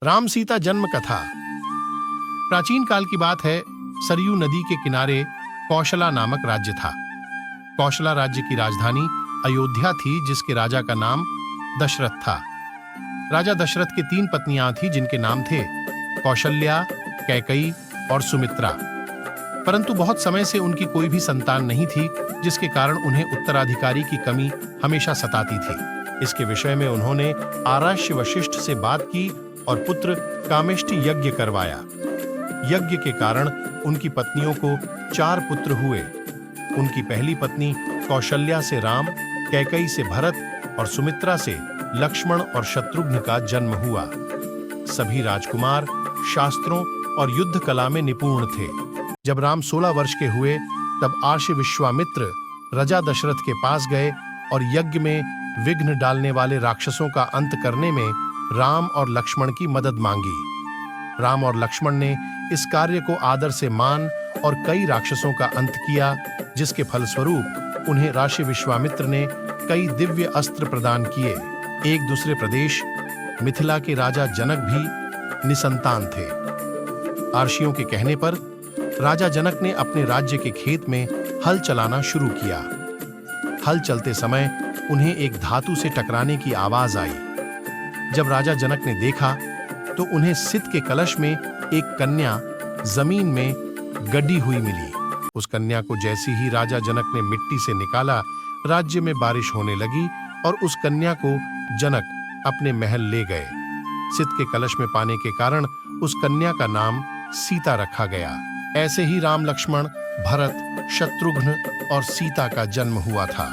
राम सीता जन्म कथा। प्राचीन काल की बात है। सरयू नदी के किनारे कौशला नामक राज्य था। कौशला राज्य की राजधानी अयोध्या थी, जिसके राजा का नाम दशरथ था। राजा दशरथ की 3 पत्नियां थीं, जिनके नाम थे कौशल्या, कैकई और सुमित्रा। परंतु बहुत समय से उनकी कोई भी संतान नहीं थी, जिसके कारण उन्हें उत्तराधिकारी की कमी हमेशा सताती थी। इसके विषय में उन्होंने आराश्य वशिष्ठ से बात की और पुत्र कामेष्टि यज्ञ करवाया। यज्ञ के कारण उनकी पत्नियों को 4 पुत्र हुए। उनकी पहली पत्नी कौशल्या से राम, कैकई से भरत और सुमित्रा से लक्ष्मण और शत्रुघ्न का जन्म हुआ। सभी राजकुमार शास्त्रों और युद्ध कला में निपुण थे। जब राम 16 वर्ष के हुए, तब आर्षि विश्वामित्र राजा दशरथ के पास गए और यज्ञ में विघ्न डालने वाले राक्षसों का अंत करने में राम और लक्ष्मण की मदद मांगी। राम और लक्ष्मण ने इस कार्य को आदर से मान और कई राक्षसों का अंत किया, जिसके फलस्वरूप उन्हें ऋषि विश्वामित्र ने कई दिव्य अस्त्र प्रदान किए। एक दूसरे प्रदेश मिथिला के राजा जनक भी निसंतान थे। आर्षियों के कहने पर राजा जनक ने अपने राज्य के खेत में हल चलाना शुरू किया। हल चलते समय उन्हें एक धातु से टकराने की आवाज आई। जब राजा जनक ने देखा तो उन्हें सित के कलश में एक कन्या जमीन में गड्डी हुई मिली। उस कन्या को जैसी ही राजा जनक ने मिट्टी से निकाला, राज्य में बारिश होने लगी और उस कन्या को जनक अपने महल ले गए। सित के कलश में पाने के कारण उस कन्या का नाम सीता रखा गया। ऐसे ही राम, लक्ष्मण, भरत, शत्रुघ्न और सीता का जन्म हुआ था।